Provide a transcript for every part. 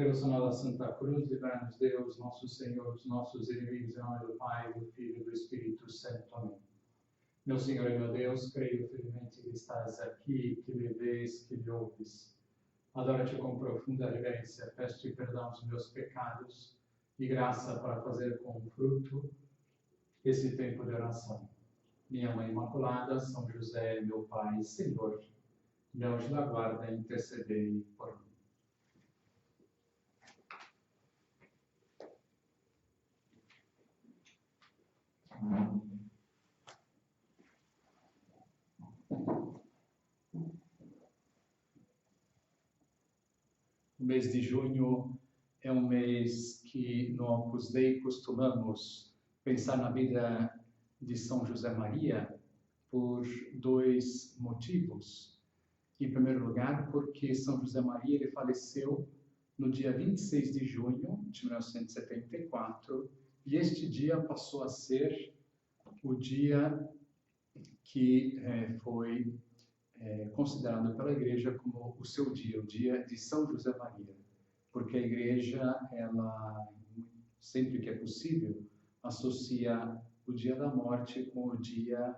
Pelo sinal da Santa Cruz, livrai-nos Deus, nosso Senhor, dos nossos inimigos, em nome do Pai, do Filho e do Espírito Santo. Amém. Meu Senhor e meu Deus, creio firmemente que estás aqui, que me vês, que me ouves. Adoro-te com profunda reverência, peço-te perdão dos meus pecados e graça para fazer com fruto esse tempo de oração. Minha Mãe Imaculada, São José, meu Pai, Senhor, meu anjo da guarda, intercedei por mim. O mês de junho é um mês que no Opus Dei costumamos pensar na vida de São José Maria por dois motivos. Em primeiro lugar, porque São José Maria ele faleceu no dia 26 de junho de 1974 e este dia passou a ser o dia que foi considerado pela Igreja como o seu dia, o dia de São José Maria, porque a Igreja, ela, sempre que é possível, associa o dia da morte com o dia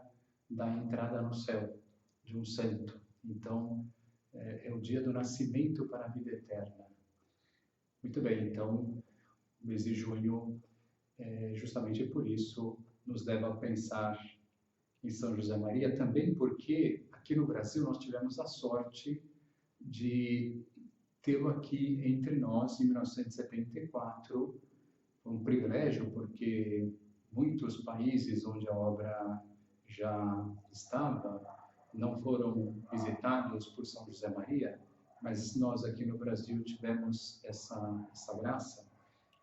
da entrada no céu de um santo. Então, é o dia do nascimento para a vida eterna. Muito bem, então, o mês de junho, justamente por isso, nos leva a pensar em São José Maria, também porque aqui no Brasil nós tivemos a sorte de tê-lo aqui entre nós em 1974. Foi um privilégio, porque muitos países onde a obra já estava não foram visitados por São José Maria, mas nós aqui no Brasil tivemos essa graça.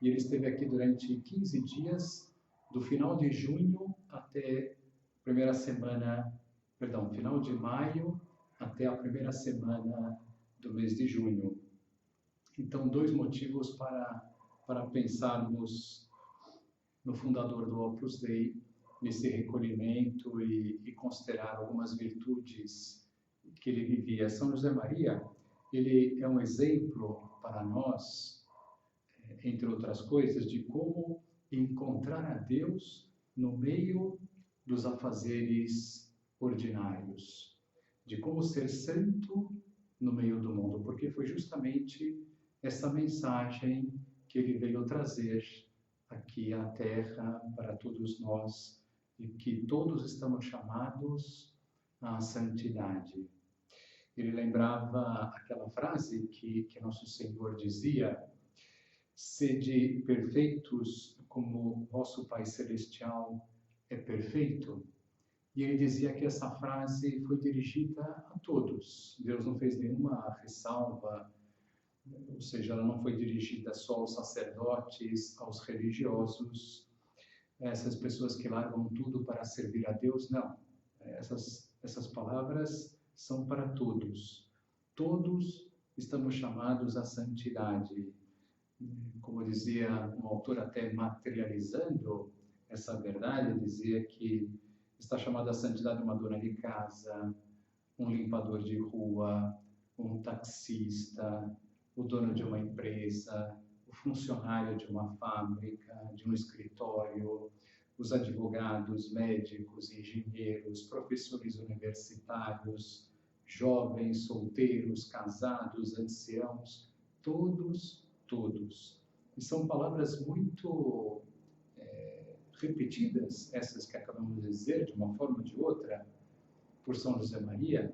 E ele esteve aqui durante 15 dias, do final de junho até primeira semana, final de maio até a primeira semana do mês de junho. Então, dois motivos para pensarmos no fundador do Opus Dei, nesse recolhimento e considerar algumas virtudes que ele vivia. São José Maria, ele é um exemplo para nós, entre outras coisas, de como encontrar a Deus no meio dos afazeres ordinários, de como ser santo no meio do mundo, porque foi justamente essa mensagem que ele veio trazer aqui à Terra para todos nós, e que todos estamos chamados à santidade. Ele lembrava aquela frase que Nosso Senhor dizia: sede perfeitos como vosso Pai Celestial é perfeito. E ele dizia que essa frase foi dirigida a todos. Deus não fez nenhuma ressalva, ou seja, ela não foi dirigida só aos sacerdotes, aos religiosos, essas pessoas que largam tudo para servir a Deus. Não, essas palavras são para todos. Todos estamos chamados à santidade. Como dizia um autor, até materializando essa verdade, dizia que está chamado à santidade uma dona de casa, um limpador de rua, um taxista, o dono de uma empresa, o funcionário de uma fábrica, de um escritório, os advogados, médicos, engenheiros, professores universitários, jovens, solteiros, casados, anciãos, todos. E são palavras muito repetidas, essas que acabamos de dizer, de uma forma ou de outra, por São José Maria,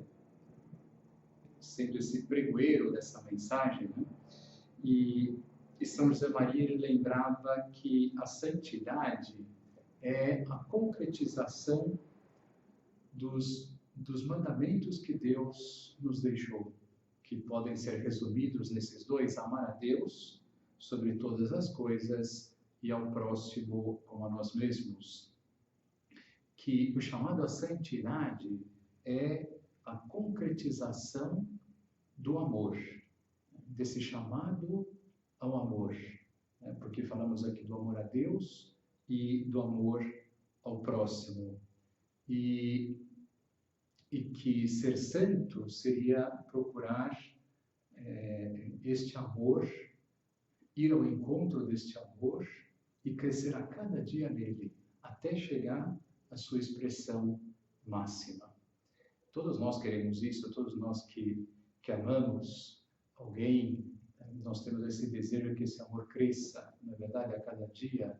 sendo esse pregoeiro dessa mensagem, né? E São José Maria ele lembrava que a santidade é a concretização dos mandamentos que Deus nos deixou, que podem ser resumidos nesses dois: amar a Deus sobre todas as coisas e ao próximo como a nós mesmos. Que o chamado à santidade é a concretização do amor, desse chamado ao amor, né? Porque falamos aqui do amor a Deus e do amor ao próximo. E que ser santo seria procurar este amor ir ao encontro deste amor e crescer a cada dia nele, até chegar à sua expressão máxima. Todos nós queremos isso, todos nós que amamos alguém, nós temos esse desejo de que esse amor cresça, na verdade, a cada dia.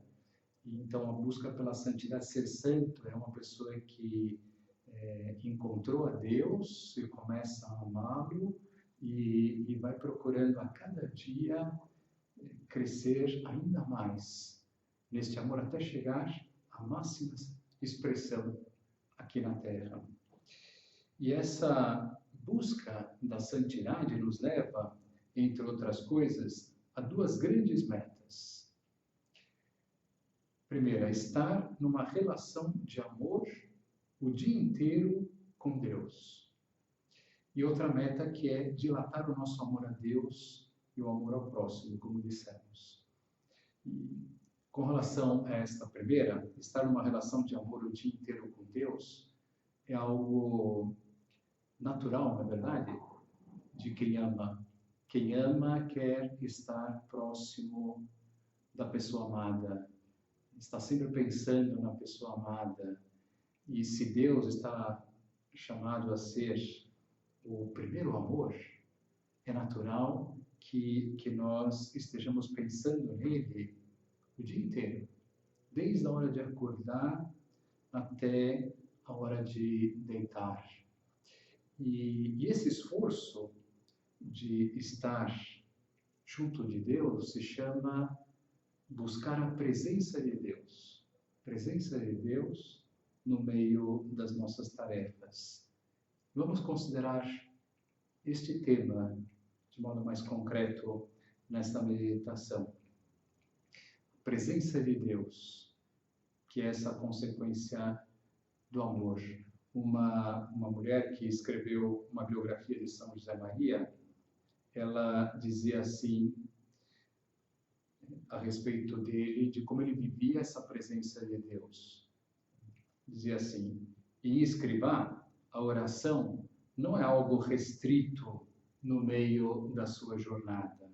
E então, a busca pela santidade, ser santo, é uma pessoa que encontrou a Deus e começa a amá-lo e vai procurando a cada dia crescer ainda mais neste amor até chegar à máxima expressão aqui na Terra. E essa busca da santidade nos leva, entre outras coisas, a duas grandes metas. Primeira, estar numa relação de amor o dia inteiro com Deus. E outra meta que é dilatar o nosso amor a Deus e o amor ao próximo, como dissemos. E com relação a esta primeira, estar numa relação de amor o dia inteiro com Deus é algo natural, na verdade, de quem ama. Quem ama quer estar próximo da pessoa amada, está sempre pensando na pessoa amada. E se Deus está chamado a ser o primeiro amor, é natural que nós estejamos pensando nele o dia inteiro, desde a hora de acordar até a hora de deitar. E esse esforço de estar junto de Deus se chama buscar a presença de Deus. Presença de Deus no meio das nossas tarefas. Vamos considerar este tema de modo mais concreto nesta meditação. Presença de Deus, que é essa consequência do amor. Uma mulher que escreveu uma biografia de São José Maria, ela dizia assim, a respeito dele, de como ele vivia essa presença de Deus. Dizia assim, em Escrivá, a oração não é algo restrito no meio da sua jornada.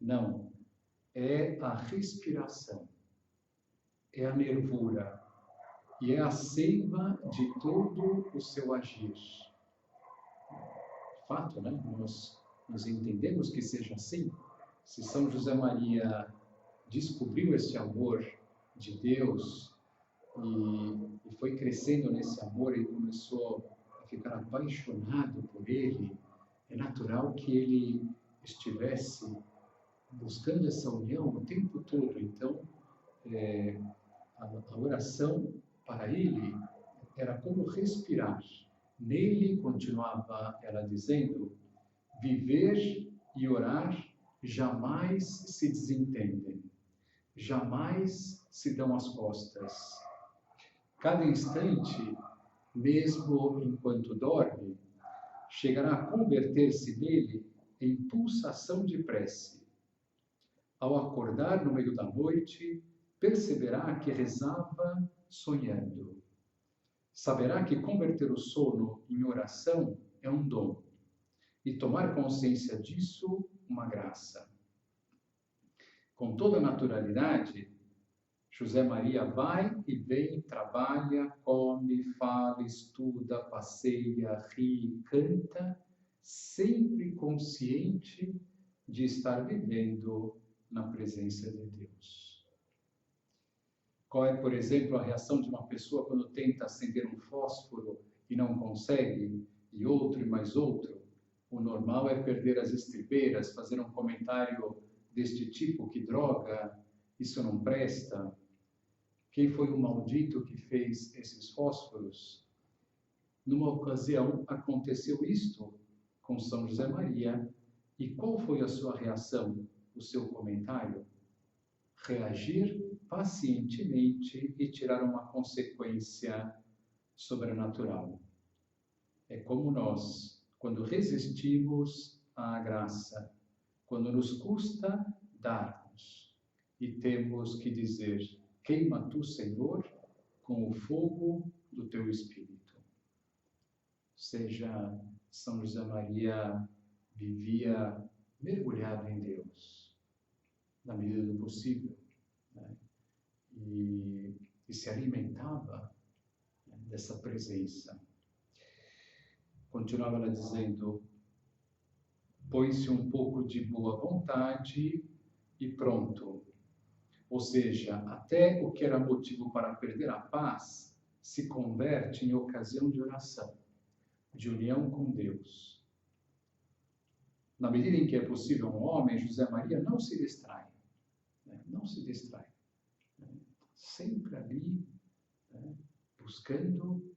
Não, é a respiração, é a nervura e é a seiva de todo o seu agir. De fato, né? Nós entendemos que seja assim. Se São José Maria descobriu esse amor de Deus e foi crescendo nesse amor e começou a ficar apaixonado por ele, é natural que ele estivesse buscando essa união o tempo todo. Então, a oração para ele era como respirar. Nele, continuava ela dizendo, viver e orar jamais se desentendem, jamais se dão as costas. Cada instante, mesmo enquanto dorme, chegará a converter-se nele em pulsação de prece. Ao acordar no meio da noite, perceberá que rezava sonhando. Saberá que converter o sono em oração é um dom, e tomar consciência disso, uma graça. Com toda naturalidade, José Maria vai e vem, trabalha, come, fala, estuda, passeia, ri, canta, sempre consciente de estar vivendo na presença de Deus. Qual é, por exemplo, a reação de uma pessoa quando tenta acender um fósforo e não consegue, e outro e mais outro? O normal é perder as estribeiras, fazer um comentário deste tipo, que droga, isso não presta. Quem foi o maldito que fez esses fósforos? Numa ocasião aconteceu isto com São José Maria. E qual foi a sua reação, o seu comentário? Reagir pacientemente e tirar uma consequência sobrenatural. É como nós, quando resistimos à graça, quando nos custa dar-nos, e temos que dizer, queima tu, Senhor, com o fogo do teu Espírito. Seja, São José Maria vivia mergulhado em Deus. na medida do possível, né? E se alimentava, né, dessa presença. Continuava ela dizendo: põe-se um pouco de boa vontade e pronto. Ou seja, até o que era motivo para perder a paz se converte em ocasião de oração, de união com Deus. Na medida em que é possível um homem, José Maria não se distrai, né? Não se distrai, né? Sempre ali, né, buscando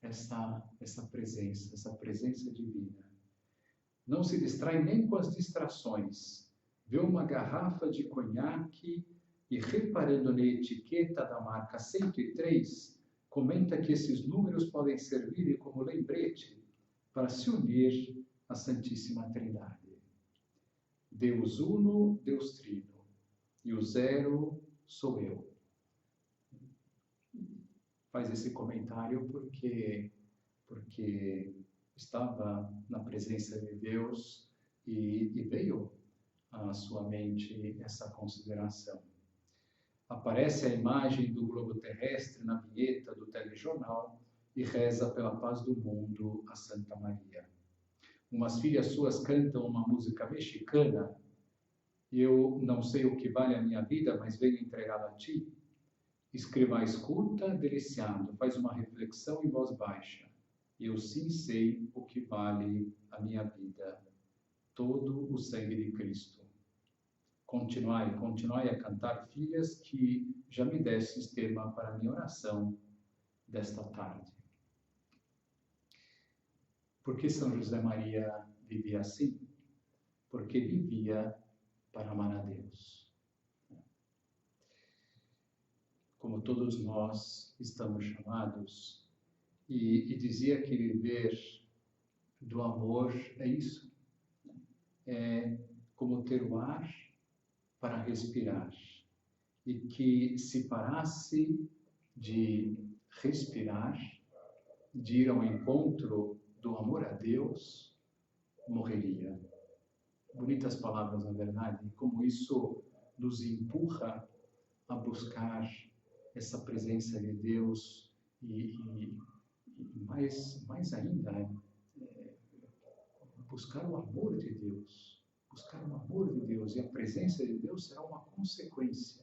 essa presença divina. Não se distrai nem com as distrações. Vê uma garrafa de conhaque e, reparando na etiqueta da marca 103, comenta que esses números podem servir como lembrete para se unir à Santíssima Trindade. Deus Uno, Deus Trino, e o zero sou eu. Faz esse comentário porque estava na presença de Deus e veio à sua mente essa consideração. Aparece a imagem do globo terrestre na vinheta do telejornal e reza pela paz do mundo a Santa Maria. Umas filhas suas cantam uma música mexicana. Eu não sei o que vale a minha vida, mas venho entregá-la a ti. Escrivá escuta, deliciado, faz uma reflexão em voz baixa. Eu sim sei o que vale a minha vida, todo o sangue de Cristo. Continuai a cantar, filhas, que já me destes tema para a minha oração desta tarde. Por que São José Maria vivia assim? Porque vivia para amar a Deus. Como todos nós estamos chamados, e dizia que viver do amor é isso. É como ter o ar para respirar, e que se parasse de respirar, de ir ao encontro do amor a Deus, morreria. Bonitas palavras, na verdade, como isso nos empurra a buscar essa presença de Deus e mais ainda, buscar o amor de Deus. Buscar o amor de Deus, e a presença de Deus será uma consequência.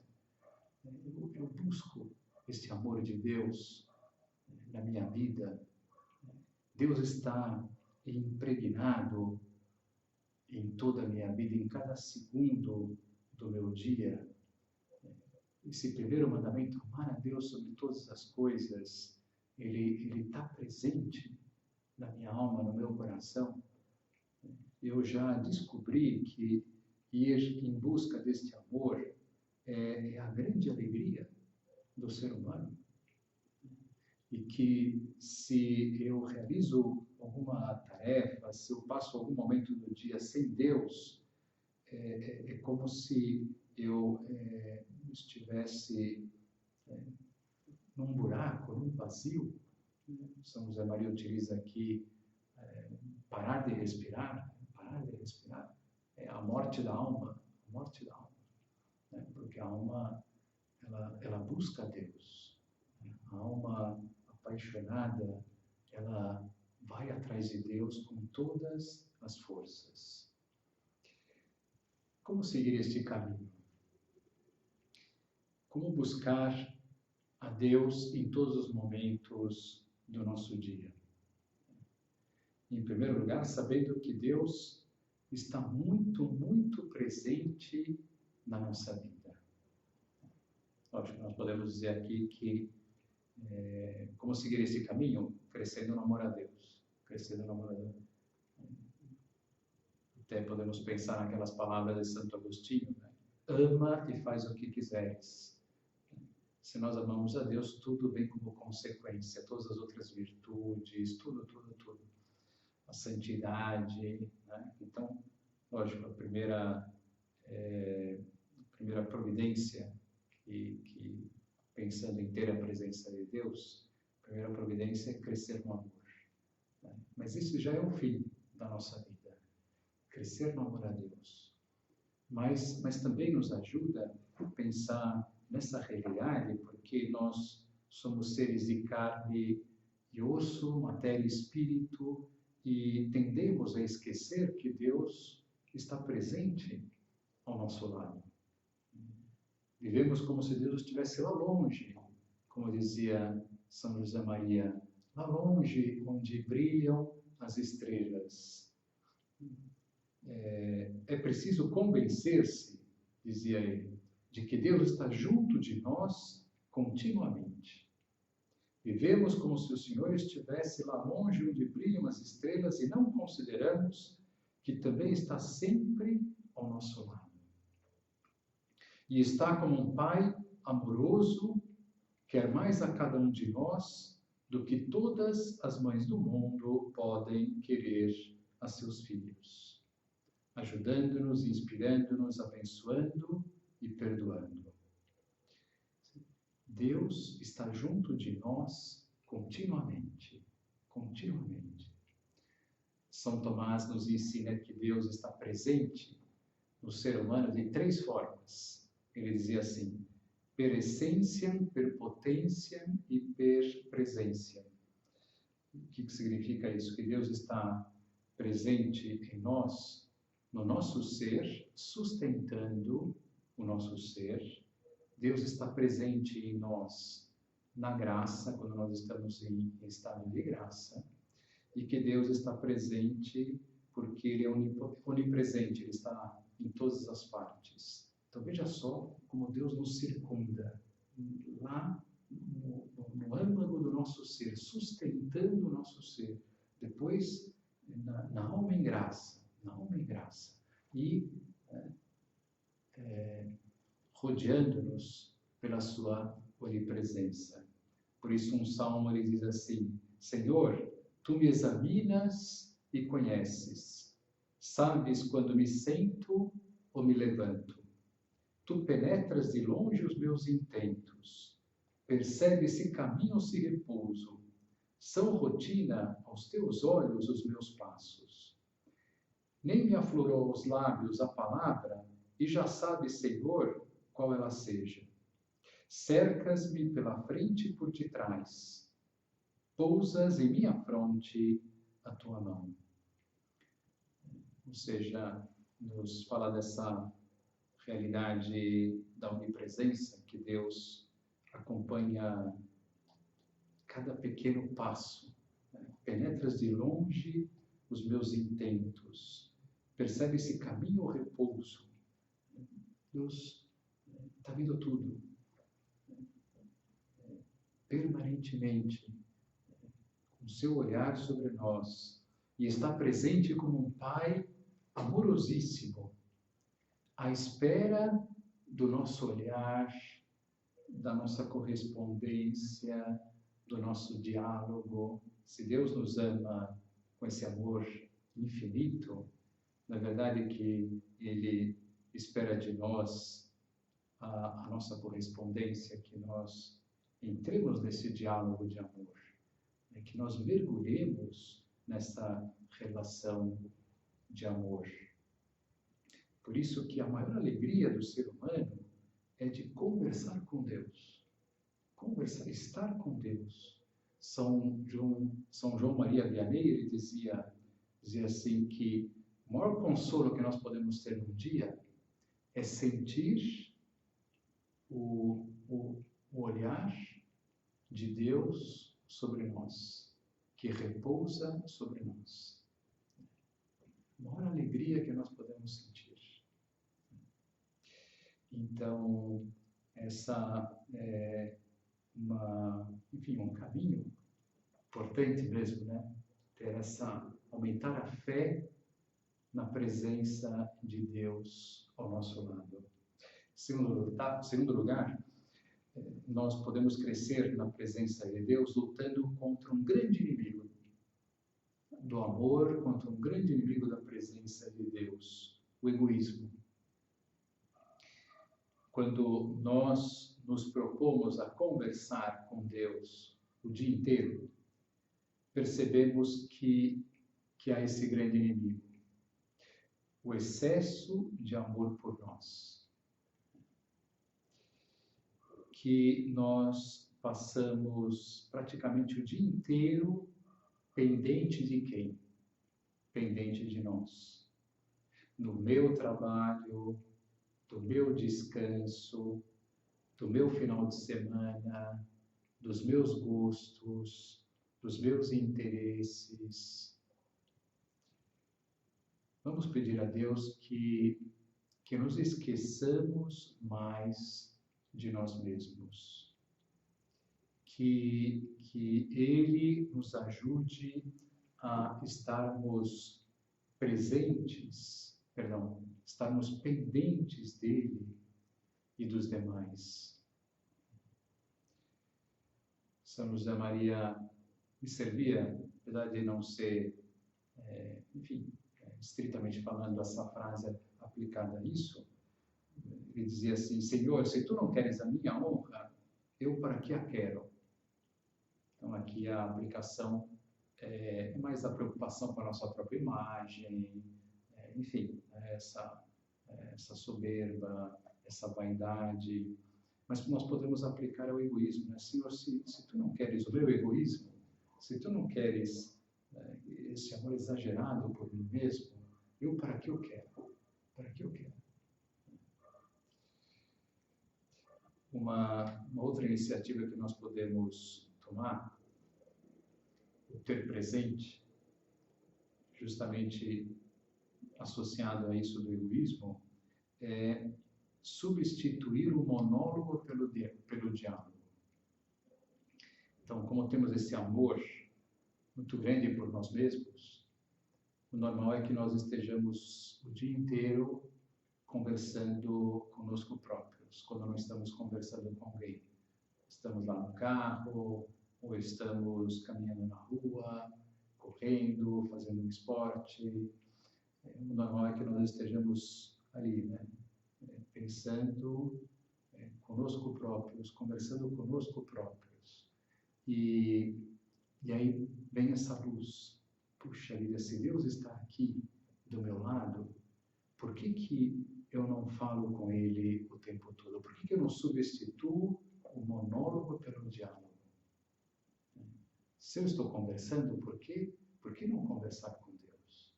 Eu busco este amor de Deus na minha vida. Deus está impregnado em toda a minha vida, em cada segundo do meu dia. Esse primeiro mandamento, amar a Deus sobre todas as coisas, ele está presente na minha alma, no meu coração. Eu já descobri que ir em busca deste amor é a grande alegria do ser humano. E que se eu realizo alguma tarefa, se eu passo algum momento do dia sem Deus, é como se eu estivesse num buraco, num vazio. São José Maria utiliza aqui parar de respirar. É a morte da alma, né? Porque a alma, ela busca a Deus. A alma apaixonada, ela vai atrás de Deus com todas as forças. Como seguir este caminho? Como buscar a Deus em todos os momentos do nosso dia? Em primeiro lugar, sabendo que Deus está muito, muito presente na nossa vida. Lógico, nós podemos dizer aqui que como seguir esse caminho? Crescendo no amor a Deus. Crescendo no amor a Deus. Até podemos pensar naquelas palavras de Santo Agostinho, né? Ama e faz o que quiseres. Se nós amamos a Deus, tudo vem como consequência, todas as outras virtudes, tudo. A santidade, né? Então, lógico, a primeira providência que pensando em ter a presença de Deus, a primeira providência é crescer no amor. Né? Mas isso já é o fim da nossa vida. Crescer no amor a Deus. mas também nos ajuda a pensar nessa realidade, porque nós somos seres de carne e osso, matéria e espírito, e tendemos a esquecer que Deus está presente ao nosso lado. Vivemos como se Deus estivesse lá longe, como dizia São José Maria, lá longe, onde brilham as estrelas. É preciso convencer-se, dizia ele, de que Deus está junto de nós continuamente. Vivemos como se o Senhor estivesse lá longe, onde brilham as estrelas, e não consideramos que também está sempre ao nosso lado. E está como um Pai amoroso, quer mais a cada um de nós do que todas as mães do mundo podem querer a seus filhos, ajudando-nos, inspirando-nos, abençoando e perdoando. Deus está junto de nós continuamente, continuamente. São Tomás nos ensina que Deus está presente no ser humano de 3 formas. Ele dizia assim: per essentiam, per potentiam e per presentiam. O que significa isso? Que Deus está presente em nós, no nosso ser, sustentando o nosso ser. Deus está presente em nós na graça, quando nós estamos em estado de graça, e que Deus está presente porque Ele é onipresente, Ele está em todas as partes. Então veja só como Deus nos circunda, lá no âmago do nosso ser, sustentando o nosso ser. Depois, na alma em graça, e rodeando-nos pela sua onipresença. Por isso um salmo ele diz assim: Senhor, Tu me examinas e conheces. Sabes quando me sento ou me levanto. Tu penetras de longe os meus intentos. Percebes se caminho ou se repouso. São rotina aos Teus olhos os meus passos. Nem me aflorou aos lábios a palavra, e já sabes, Senhor, qual ela seja. Cercas-me pela frente e por detrás. Pousas em minha fronte a tua mão. Ou seja, nos fala dessa realidade da onipresença, que Deus acompanha cada pequeno passo. Penetras de longe os meus intentos. Percebe esse caminho ou repouso. Deus está vendo tudo. Permanentemente, com seu olhar sobre nós, e está presente como um Pai amorosíssimo, à espera do nosso olhar, da nossa correspondência, do nosso diálogo. Se Deus nos ama com esse amor infinito, na verdade que Ele espera de nós a nossa correspondência, que nós entremos nesse diálogo de amor, que nós mergulhemos nessa relação de amor. Por isso que a maior alegria do ser humano é de conversar com Deus. Conversar, estar com Deus. São João Maria Vianney, ele dizia assim que o maior consolo que nós podemos ter num dia é sentir o olhar de Deus sobre nós, que repousa sobre nós. A maior alegria que nós podemos sentir. Então, essa é um caminho importante mesmo, né? Aumentar a fé na presença de Deus ao nosso lado. Segundo lugar, nós podemos crescer na presença de Deus lutando contra um grande inimigo do amor, contra um grande inimigo da presença de Deus, o egoísmo. Quando nós nos propomos a conversar com Deus o dia inteiro, percebemos que há esse grande inimigo. o excesso de amor por nós. Que nós passamos praticamente o dia inteiro pendente de quem? Pendente de nós. No meu trabalho, do meu descanso, do meu final de semana, dos meus gostos, dos meus interesses. Vamos pedir a Deus que nos esqueçamos mais de nós mesmos. Que Ele nos ajude a estarmos estarmos pendentes dele e dos demais. São José Maria me servia, apesar de não ser, estritamente falando, essa frase aplicada a isso, ele dizia assim: Senhor, se tu não queres a minha honra, eu para que a quero? Então aqui a aplicação é mais a preocupação com a nossa própria imagem, essa soberba, essa vaidade. Mas nós podemos aplicar ao egoísmo, né? Senhor, se tu não queres o meu egoísmo, se tu não queres esse amor exagerado por mim mesmo, eu para que eu quero? Para que eu quero? Uma outra iniciativa que nós podemos tomar, o ter presente, justamente associado a isso do egoísmo, é substituir o monólogo pelo diálogo. Então, como temos esse amor muito grande por nós mesmos, o normal é que nós estejamos o dia inteiro conversando conosco próprios, quando não estamos conversando com alguém. Estamos lá no carro, ou estamos caminhando na rua, correndo, fazendo um esporte. O normal é que nós estejamos ali, né? Pensando conosco próprios, conversando conosco próprios. E aí vem essa luz. Puxa vida, se Deus está aqui do meu lado, por que eu não falo com Ele o tempo todo? Por que eu não substituo o monólogo pelo diálogo? Se eu estou conversando, por que não conversar com Deus?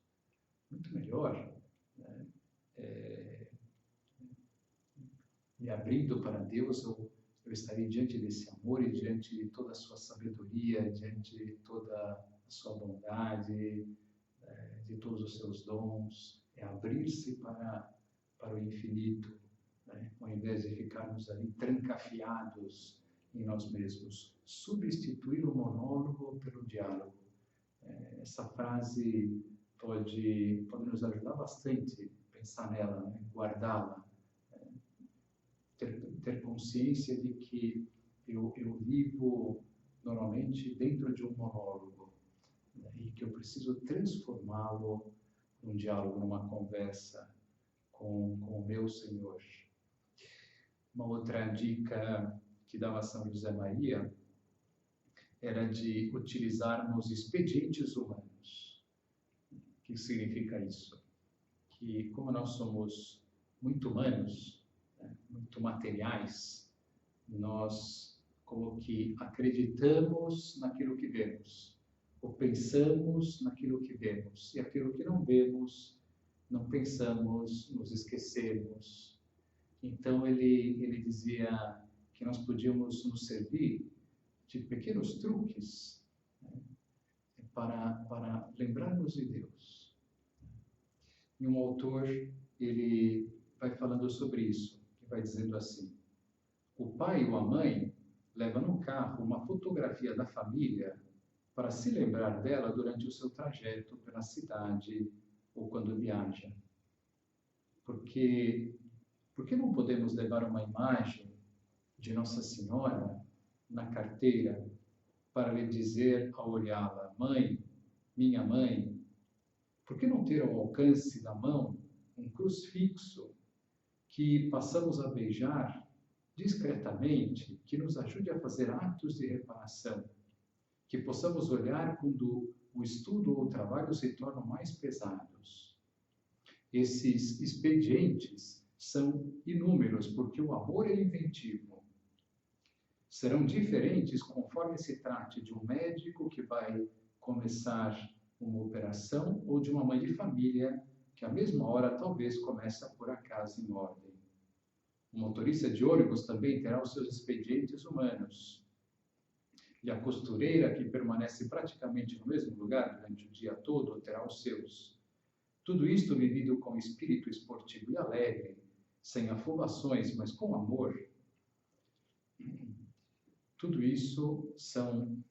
Muito melhor, né? Me abrindo para Deus, eu estarei diante desse amor e diante de toda a sua sabedoria, diante de toda a sua bondade, de todos os seus dons. É abrir-se para o infinito, né? Ao invés de ficarmos ali trancafiados em nós mesmos. Substituir o monólogo pelo diálogo. Essa frase pode nos ajudar bastante a pensar nela, né? Guardá-la. Ter consciência de que eu vivo normalmente dentro de um monólogo, né? E que eu preciso transformá-lo num diálogo, numa conversa com o meu Senhor. Uma outra dica que dava São José Maria era de utilizarmos expedientes humanos. O que significa isso? Que como nós somos muito humanos, muito materiais, nós como que acreditamos naquilo que vemos, ou pensamos naquilo que vemos, e aquilo que não vemos, não pensamos, nos esquecemos. Então ele dizia que nós podíamos nos servir de pequenos truques, né, para lembrarmos de Deus. E um autor, ele vai falando sobre isso, que vai dizendo assim: o pai ou a mãe leva no carro uma fotografia da família para se lembrar dela durante o seu trajeto pela cidade ou quando viaja. Por que não podemos levar uma imagem de Nossa Senhora na carteira para lhe dizer ao olhá-la: mãe, minha mãe? Por que não ter ao alcance da mão um crucifixo que passamos a beijar discretamente, que nos ajude a fazer atos de reparação, que possamos olhar quando o estudo ou o trabalho se tornam mais pesados? Esses expedientes são inúmeros, porque o amor é inventivo. Serão diferentes conforme se trate de um médico que vai começar uma operação ou de uma mãe de família que, à mesma hora, talvez comece a pôr a casa em ordem. O motorista de ônibus também terá os seus expedientes humanos. E a costureira, que permanece praticamente no mesmo lugar durante o dia todo, terá os seus. Tudo isto vivido com espírito esportivo e alegre, sem afobações, mas com amor. Tudo isso são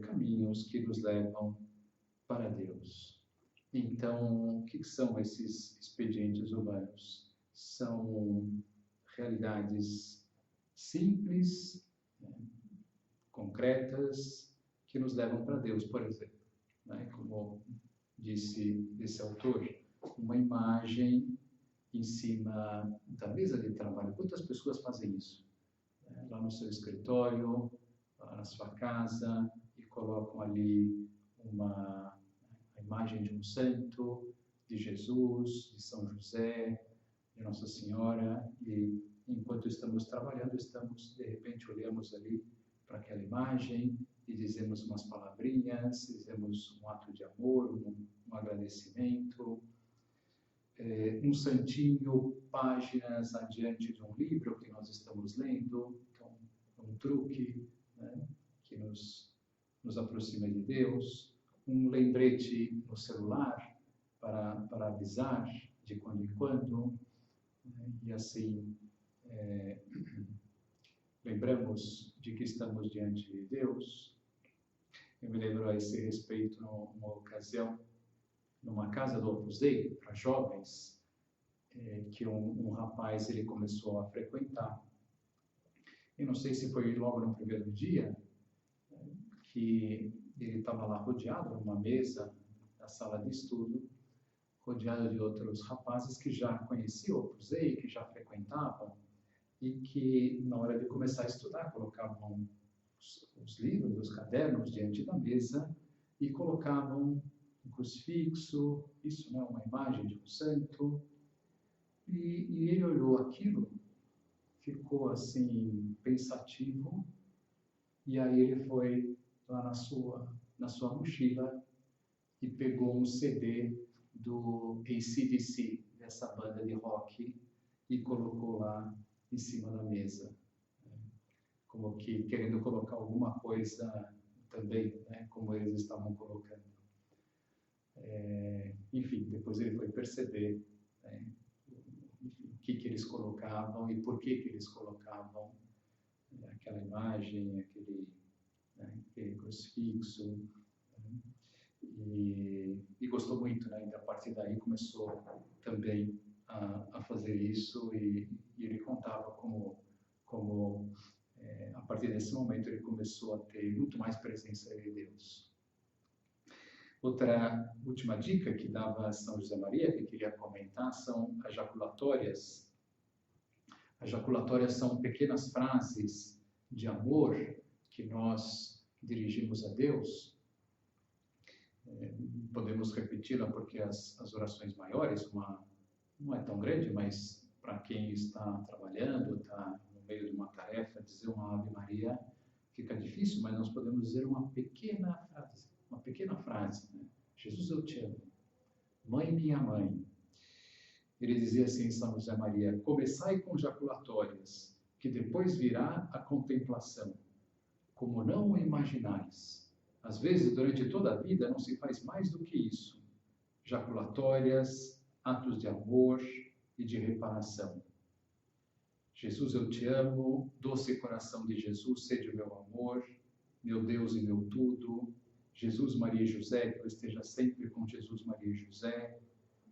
caminhos que nos levam para Deus. Então, o que são esses expedientes humanos? São realidades simples, concretas, que nos levam para Deus, por exemplo. Como disse esse autor, uma imagem em cima da mesa de trabalho. Quantas pessoas fazem isso? Lá no seu escritório, lá na sua casa, e colocam ali a imagem de um santo, de Jesus, de São José, de Nossa Senhora, e enquanto estamos trabalhando, de repente, olhamos ali para aquela imagem e dizemos umas palavrinhas, dizemos um ato de amor, um agradecimento, um santinho, páginas adiante de um livro que nós estamos lendo, então, um truque, né, que nos aproxima de Deus, um lembrete no celular para avisar de quando em quando, né, e assim lembramos de que estamos diante de Deus. Eu me lembro a esse respeito numa ocasião, numa casa do Opus Dei, para jovens, que um rapaz ele começou a frequentar. Eu não sei se foi logo no primeiro dia, que ele estava lá rodeado numa mesa da sala de estudo, rodeado de outros rapazes que já conheciam o Opus Dei, que já frequentavam, e que, na hora de começar a estudar, colocavam os livros, os cadernos diante da mesa e colocavam um crucifixo, isso, né, uma imagem de um santo, e ele olhou aquilo, ficou assim, pensativo, e aí ele foi lá na sua mochila e pegou um CD do AC/DC, dessa banda de rock, e colocou lá em cima da mesa, como que querendo colocar alguma coisa também, né, como eles estavam colocando. Enfim, depois ele foi perceber, né, o que eles colocavam e por que eles colocavam aquela imagem, aquele crucifixo, né, e gostou muito, né, e a partir daí começou também a fazer isso, e ele contava como a partir desse momento ele começou a ter muito mais presença de Deus. Outra última dica que dava São José Maria, que eu queria comentar, são as jaculatórias. As jaculatórias são pequenas frases de amor que nós dirigimos a Deus. Podemos repeti-la porque as orações maiores, não é tão grande, mas para quem está trabalhando, está no meio de uma tarefa, dizer uma Ave Maria fica difícil, mas nós podemos dizer uma pequena frase, né? Jesus, eu te amo. Mãe, minha mãe. Ele dizia assim, São José Maria, começai com jaculatórias, que depois virá a contemplação. Como não o imaginais. Às vezes, durante toda a vida, não se faz mais do que isso. Jaculatórias, atos de amor e de reparação. Jesus, eu te amo, doce coração de Jesus, sede o meu amor, meu Deus e meu tudo. Jesus, Maria e José, que eu esteja sempre com Jesus, Maria e José.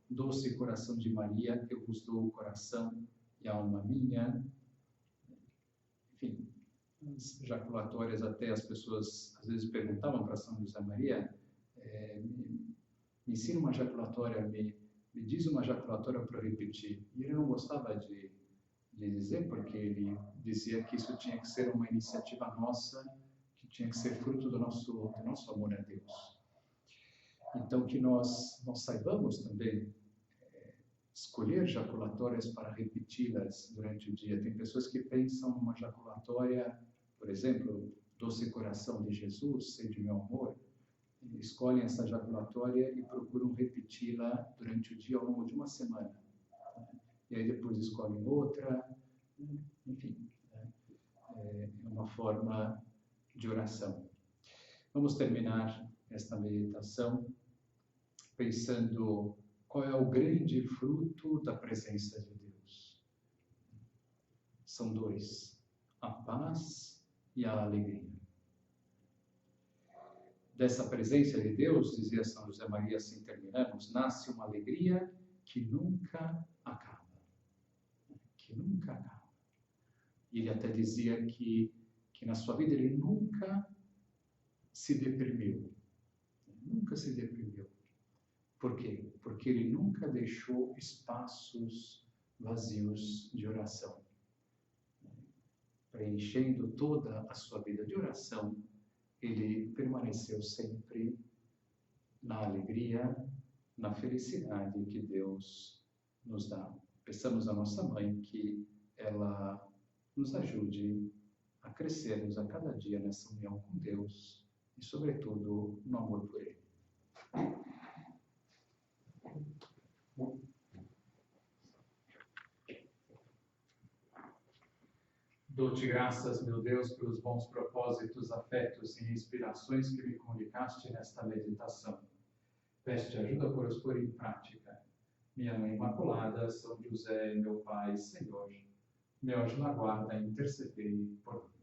Doce coração de Maria, eu vos dou o coração e a alma minha. Enfim, as jaculatórias, até as pessoas às vezes perguntavam para São José Maria, me ensina uma jaculatória, me diz uma jaculatória para eu repetir. E ele não gostava de dizer, porque ele dizia que isso tinha que ser uma iniciativa nossa, que tinha que ser fruto do nosso amor a Deus. Então, que nós saibamos também escolher jaculatórias para repeti-las durante o dia. Tem pessoas que pensam numa jaculatória, por exemplo, Doce Coração de Jesus, Sede Meu Amor, escolhem essa jaculatória e procuram repeti-la durante o dia ao longo de uma semana. E aí depois escolhem outra, enfim, é uma forma de oração. Vamos terminar esta meditação pensando qual é o grande fruto da presença de Deus. São dois, a paz e a alegria. Dessa presença de Deus, dizia São José Maria, assim terminamos, nasce uma alegria que nunca acaba. Que nunca acaba. E ele até dizia que na sua vida ele nunca se deprimiu. Nunca se deprimiu. Por quê? Porque ele nunca deixou espaços vazios de oração. Preenchendo toda a sua vida de oração, ele permaneceu sempre na alegria, na felicidade que Deus nos dá. Peçamos à nossa mãe que ela nos ajude a crescermos a cada dia nessa união com Deus e, sobretudo, no amor por Ele. Dou-te graças, meu Deus, pelos bons propósitos, afetos e inspirações que me comunicaste nesta meditação. Peço-te ajuda para os pôr em prática. Minha Mãe Imaculada, São José, meu Pai, Senhor, meu anjo na guarda, intercedei por mim.